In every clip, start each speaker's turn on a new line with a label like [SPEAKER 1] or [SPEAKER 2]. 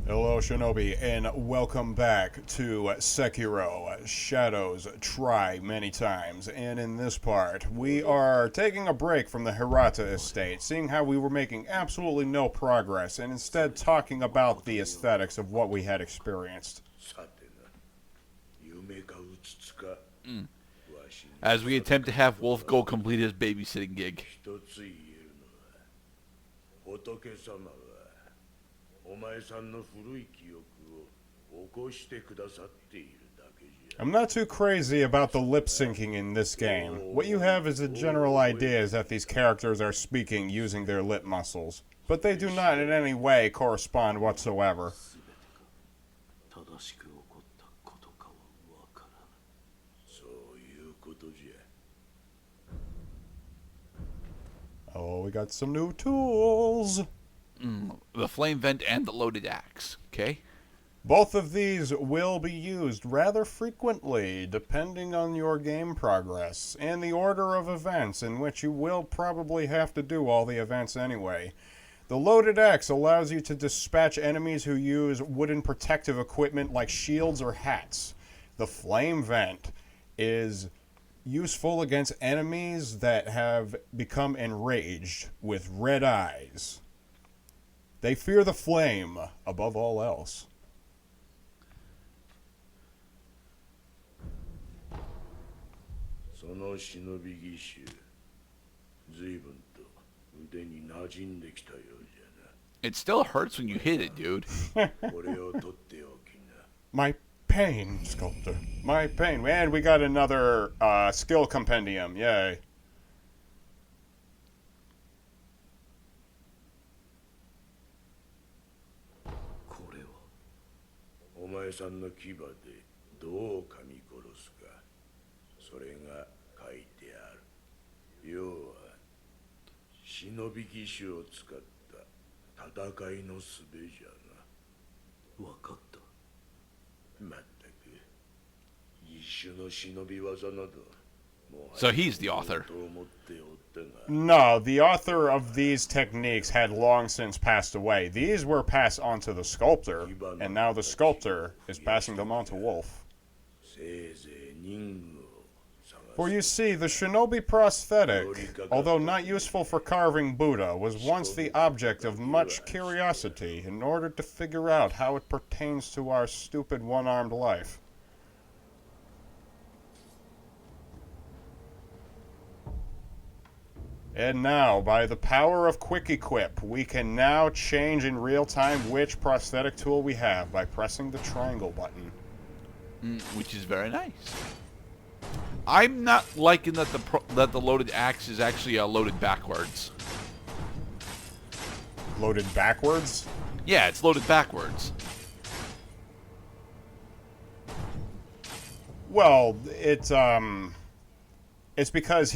[SPEAKER 1] Hello, Shinobi, and welcome back to Sekiro. Shadows try many times, and in this part, we are taking a break from the Hirata estate, seeing how we were making absolutely no progress, and instead talking about the aesthetics of what we had experienced.
[SPEAKER 2] As we attempt to have Wolf go complete his babysitting gig.
[SPEAKER 1] I'm not too crazy about the lip syncing in this game. What you have is a general idea is that these characters are speaking using their lip muscles, but they do not in any way correspond whatsoever. Oh, we got some new tools.
[SPEAKER 2] The flame vent and the loaded axe. Okay?
[SPEAKER 1] Both of these will be used rather frequently, depending on your game progress, and the order of events, in which you will probably have to do all the events anyway. The loaded axe allows you to dispatch enemies who use wooden protective equipment like shields or hats. The flame vent is useful against enemies that have become enraged with red eyes. They fear the flame above all else.
[SPEAKER 2] It still hurts when you hit it, dude.
[SPEAKER 1] My pain, sculptor. My pain. And we got another skill compendium. Yay.
[SPEAKER 2] So he's the author.
[SPEAKER 1] No, the author of these techniques had long since passed away. These were passed on to the sculptor, and now the sculptor is passing them on to Wolf. For you see, the shinobi prosthetic, although not useful for carving Buddha, was once the object of much curiosity in order to figure out how it pertains to our stupid one-armed life. And now, by the power of Quick Equip, we can now change in real time which prosthetic tool we have by pressing the triangle button.
[SPEAKER 2] Which is very nice. I'm not liking that the loaded axe is actually loaded backwards.
[SPEAKER 1] Loaded backwards?
[SPEAKER 2] Yeah, it's loaded backwards.
[SPEAKER 1] Well, it's because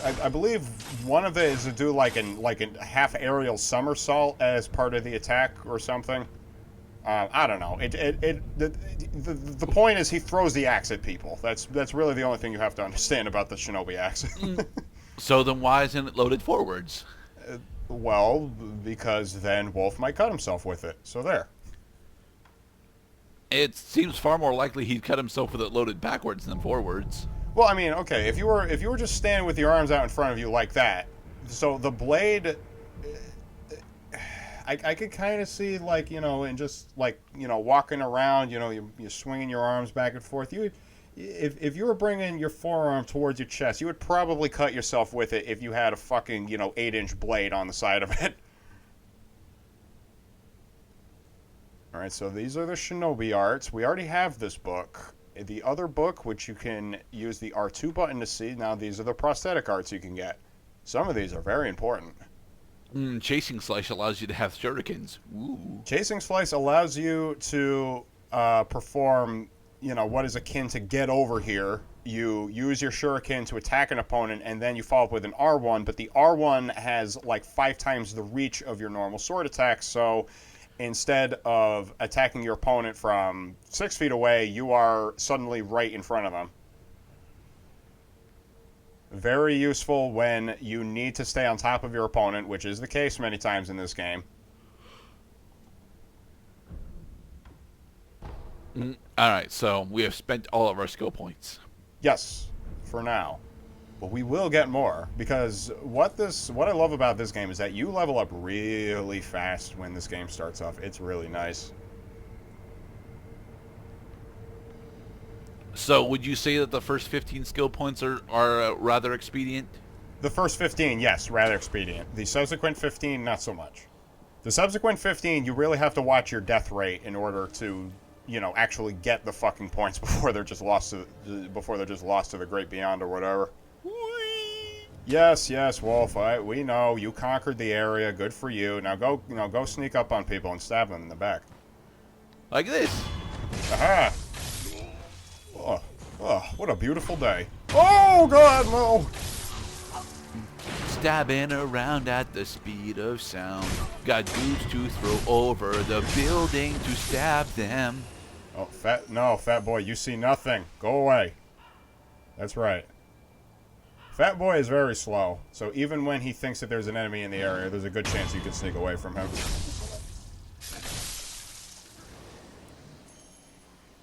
[SPEAKER 1] I believe one of it is to do like a half aerial somersault as part of the attack or something. I don't know. The point is he throws the axe at people. That's really the only thing you have to understand about the shinobi axe.
[SPEAKER 2] So then why isn't it loaded forwards?
[SPEAKER 1] Well, because then Wolf might cut himself with it. So there.
[SPEAKER 2] It seems far more likely he'd cut himself with it loaded backwards than forwards.
[SPEAKER 1] Well, I mean, okay, if you were just standing with your arms out in front of you like that, so the blade, I could kind of see, like, and just like, walking around, you're swinging your arms back and forth. If you were bringing your forearm towards your chest, you would probably cut yourself with it if you had a fucking 8-inch blade on the side of it. All right, so these are the shinobi arts. We already have this book. The other book, which you can use the R2 button to see, now these are the prosthetic arts you can get. Some of these are very important.
[SPEAKER 2] Chasing Slice allows you to have shurikens. Ooh.
[SPEAKER 1] Chasing Slice allows you to perform, what is akin to get over here. You use your shuriken to attack an opponent, and then you follow up with an R1, but the R1 has like 5 times the reach of your normal sword attack, so instead of attacking your opponent from 6 feet away, you are suddenly right in front of them. Very useful when you need to stay on top of your opponent, which is the case many times in this game.
[SPEAKER 2] Alright, so we have spent all of our skill points.
[SPEAKER 1] Yes, for now. But we will get more, because what I love about this game is that you level up really fast when this game starts off. It's really nice.
[SPEAKER 2] So would you say that the first 15 skill points are rather expedient?
[SPEAKER 1] The first 15, yes, rather expedient. The subsequent 15, not so much. The subsequent 15, you really have to watch your death rate in order to, actually get the fucking points before they're just lost to the great beyond or whatever.
[SPEAKER 2] Whee!
[SPEAKER 1] Yes, Wolf. We know you conquered the area. Good for you. Now go sneak up on people and stab them in the back.
[SPEAKER 2] Like this.
[SPEAKER 1] Aha! Oh, what a beautiful day. Oh God, no!
[SPEAKER 2] Stabbing around at the speed of sound. Got dudes to throw over the building to stab them.
[SPEAKER 1] Oh, fat boy, you see nothing. Go away. That's right. Fat boy is very slow, so even when he thinks that there's an enemy in the area, there's a good chance you can sneak away from him.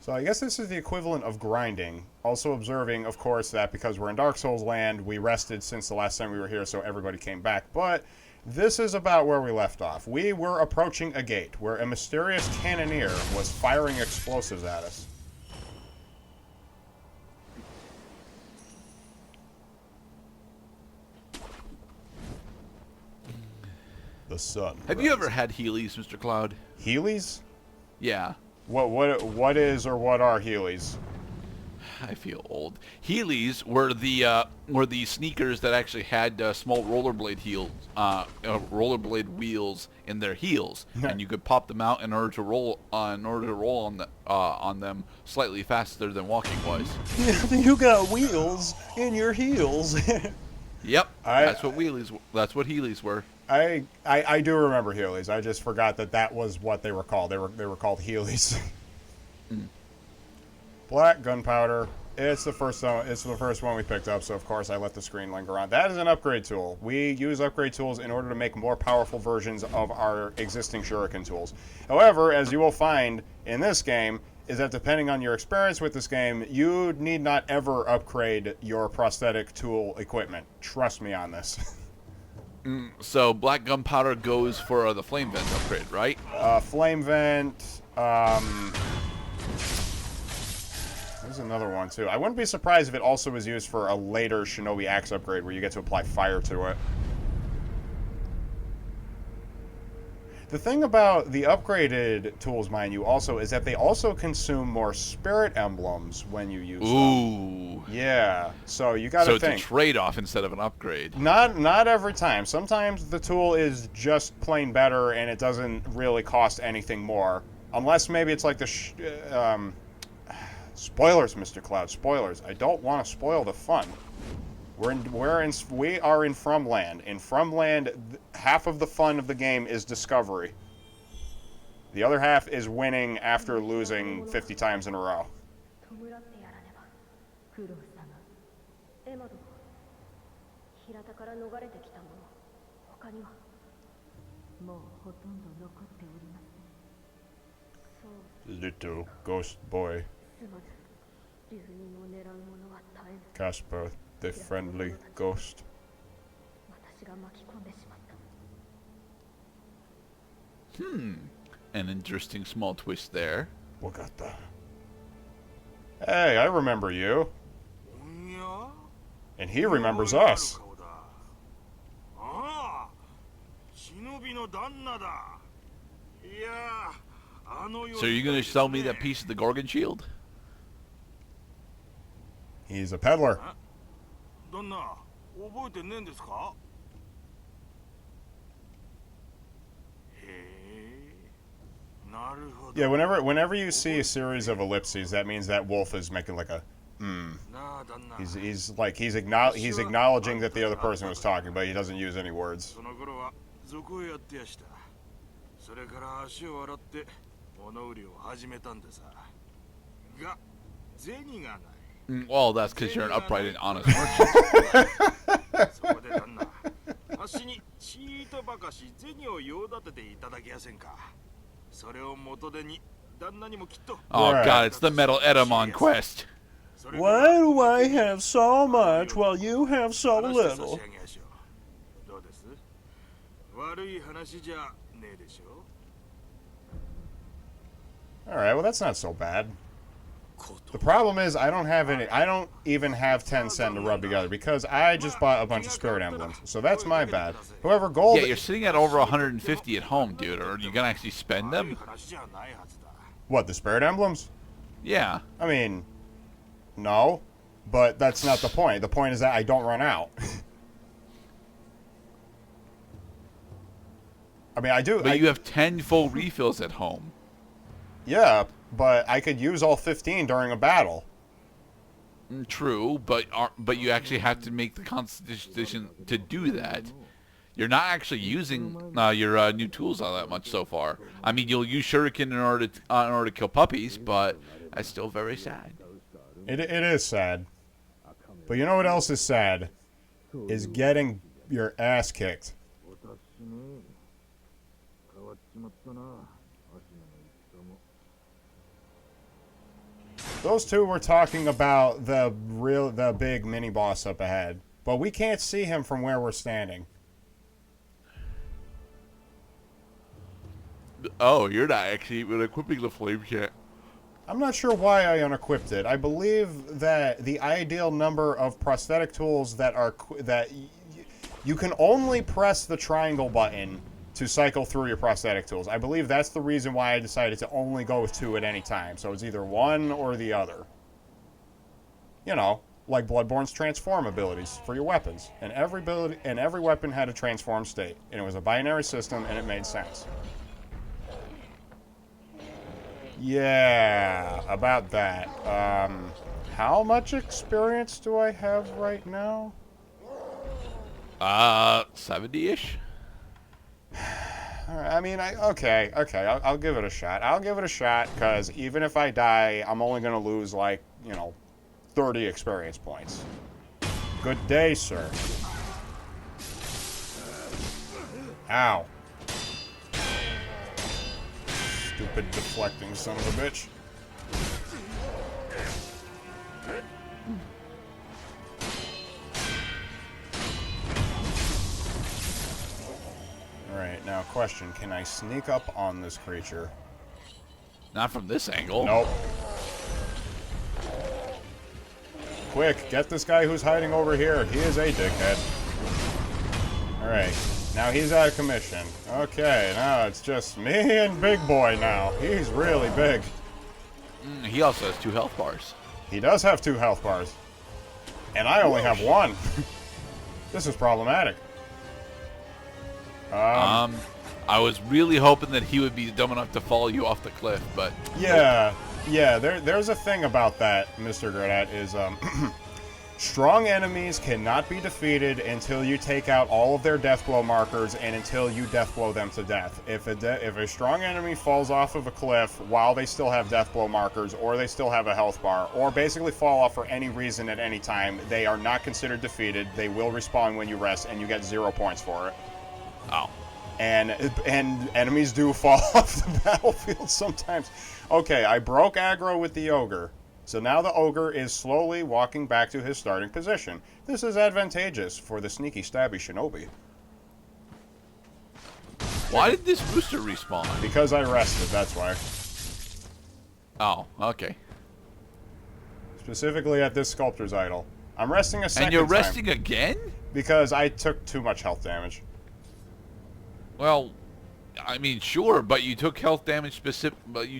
[SPEAKER 1] So I guess this is the equivalent of grinding. Also observing, of course, that because we're in Dark Souls land, we rested since the last time we were here, so everybody came back. But this is about where we left off. We were approaching a gate where a mysterious cannoneer was firing explosives at us. The sun.
[SPEAKER 2] Have you ever had Heelys, Mr. Cloud?
[SPEAKER 1] Heelys?
[SPEAKER 2] Yeah.
[SPEAKER 1] What is or what are Heelys?
[SPEAKER 2] I feel old. Heelys were the sneakers that actually had small rollerblade wheels in their heels, and you could pop them out in order to roll on them slightly faster than walking was.
[SPEAKER 1] You got wheels in your heels.
[SPEAKER 2] Yep, that's what Heelys were.
[SPEAKER 1] I do remember Heelys. I just forgot that was what they were called. They were called Heelys. Black gunpowder. It's the first one we picked up, so of course I let the screen linger on. That is an upgrade tool. We use upgrade tools in order to make more powerful versions of our existing shuriken tools. However, as you will find in this game, is that depending on your experience with this game, you need not ever upgrade your prosthetic tool equipment. Trust me on this.
[SPEAKER 2] So black gunpowder goes for the flame vent upgrade, right?
[SPEAKER 1] Flame vent. There's another one too. I wouldn't be surprised if it also was used for a later shinobi axe upgrade where you get to apply fire to it. The thing about the upgraded tools, mind you, also is that they also consume more spirit emblems when you use them.
[SPEAKER 2] Ooh.
[SPEAKER 1] Yeah. So you got to think.
[SPEAKER 2] So it's a trade-off instead of an upgrade.
[SPEAKER 1] Not every time. Sometimes the tool is just plain better and it doesn't really cost anything more, unless maybe it's like the spoilers, Mr. Cloud. Spoilers. I don't want to spoil the fun. We are in Frumland. In Frumland, half of the fun of the game is discovery. The other half is winning after losing 50 times in a row. Little ghost boy. Casper, the friendly ghost.
[SPEAKER 2] An interesting small twist there.
[SPEAKER 1] Wakata. Hey, I remember you. And he remembers us.
[SPEAKER 2] So you're going to sell me that piece of the Gorgon shield?
[SPEAKER 1] He's a peddler. Yeah, whenever you see a series of ellipses, that means that Wolf is making like a He's acknowledging that the other person was talking, but he doesn't use any words.
[SPEAKER 2] Well, that's because you're an upright and honest merchant.
[SPEAKER 3] あっしにチートばかし銭を用立てていただけやせんか。それを元手に
[SPEAKER 2] Oh
[SPEAKER 1] Right.
[SPEAKER 2] god, it's the Metal Edamon quest.
[SPEAKER 1] Why do I have so much while you have so little?
[SPEAKER 3] どうです？悪い話じゃねえでしょ。
[SPEAKER 1] Alright, well that's not so bad. The problem is I don't even have 10 cent to rub together because I just bought a bunch of spirit emblems. So that's my bad. However, gold...
[SPEAKER 2] Yeah, you're sitting at over 150 at home, dude. Are you gonna actually spend them?
[SPEAKER 3] 話じゃないはずだ。
[SPEAKER 1] What, the spirit emblems?
[SPEAKER 2] Yeah.
[SPEAKER 1] I mean, no. But that's not the point. The point is that I don't run out. I mean, I do...
[SPEAKER 2] But you have 10 full refills at home.
[SPEAKER 1] Yeah, but I could use all 15 during a battle.
[SPEAKER 2] True, but you actually have to make the constitution to do that. You're not actually using your new tools all that much so far. I mean, you'll use shuriken in order to kill puppies, but that's still very sad.
[SPEAKER 1] It is sad. But you know what else is sad? Is getting your ass kicked. Those two were talking about the big mini boss up ahead, but we can't see him from where we're standing.
[SPEAKER 2] Oh, you're not actually even equipping the flame yet.
[SPEAKER 1] I'm not sure why I unequipped it. I believe that the ideal number of prosthetic tools you can only press the triangle button to cycle through your prosthetic tools. I believe that's the reason why I decided to only go with 2 at any time. So it's either one or the other. You know, like Bloodborne's transform abilities for your weapons. And every weapon had a transform state. And it was a binary system and it made sense. Yeah, about that. How much experience do I have right now?
[SPEAKER 2] 70-ish?
[SPEAKER 1] I mean, okay, I'll give it a shot. I'll give it a shot, because even if I die, I'm only going to lose, like, 30 experience points. Good day, sir. Ow. Stupid deflecting son of a bitch. Alright, now question. Can I sneak up on this creature?
[SPEAKER 2] Not from this angle.
[SPEAKER 1] Nope. Quick, get this guy who's hiding over here. He is a dickhead. Alright, now he's out of commission. Okay, now it's just me and Big Boy now. He's really big.
[SPEAKER 2] He also has 2 health bars.
[SPEAKER 1] He does have 2 health bars. And I only have 1. This is problematic.
[SPEAKER 2] I was really hoping that he would be dumb enough to follow you off the cliff, but...
[SPEAKER 1] Yeah, there's a thing about that, Mr. Grenette, is, strong enemies cannot be defeated until you take out all of their death blow markers and until you death blow them to death. If a strong enemy falls off of a cliff while they still have death blow markers, or they still have a health bar, or basically fall off for any reason at any time, they are not considered defeated. They will respawn when you rest, and you get 0 points for it.
[SPEAKER 2] Oh.
[SPEAKER 1] And enemies do fall off the battlefield sometimes. Okay, I broke aggro with the ogre. So now the ogre is slowly walking back to his starting position. This is advantageous for the sneaky stabby shinobi.
[SPEAKER 2] Why did this booster respawn?
[SPEAKER 1] Because I rested, that's why.
[SPEAKER 2] Oh, okay.
[SPEAKER 1] Specifically at this sculptor's idol. I'm resting a second
[SPEAKER 2] And you're
[SPEAKER 1] time
[SPEAKER 2] resting again?
[SPEAKER 1] because I took too much health damage.
[SPEAKER 2] Well, I mean, sure, but you took health damage specifically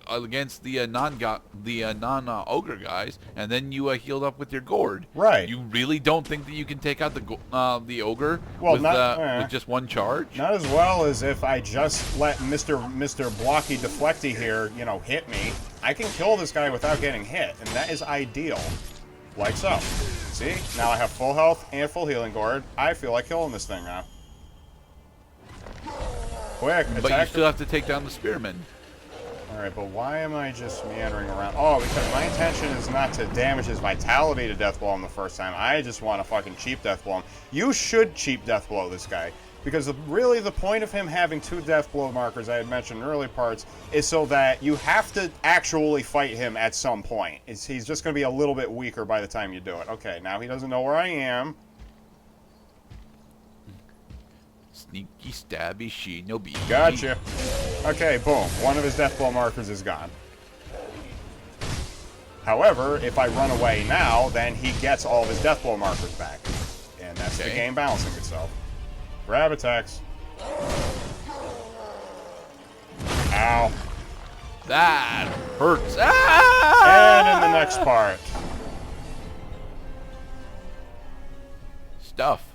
[SPEAKER 2] against the non-ogre guys, and then you healed up with your gourd.
[SPEAKER 1] Right.
[SPEAKER 2] You really don't think that you can take out the ogre with just 1 charge?
[SPEAKER 1] Not as well as if I just let Mr. Blocky Deflecty here, hit me. I can kill this guy without getting hit, and that is ideal. Like so. See? Now I have full health and full healing gourd. I feel like killing this thing now. Quick, attack.
[SPEAKER 2] But you still have to take down the spearman.
[SPEAKER 1] Alright, but why am I just meandering around? Oh, because my intention is not to damage his vitality to death blow him the first time. I just want to fucking cheap death blow him. You should cheap death blow this guy. Because really the point of him having 2 death blow markers I had mentioned in early parts is so that you have to actually fight him at some point. He's just going to be a little bit weaker by the time you do it. Okay, now he doesn't know where I am.
[SPEAKER 2] Sneaky, stabby, shinobi.
[SPEAKER 1] Gotcha. Okay, boom. One of his death blow markers is gone. However, if I run away now, then he gets all of his death blow markers back. And that's the game balancing itself. Grab attacks. Ow.
[SPEAKER 2] That hurts. Ah!
[SPEAKER 1] And in the next part.
[SPEAKER 2] Stuff.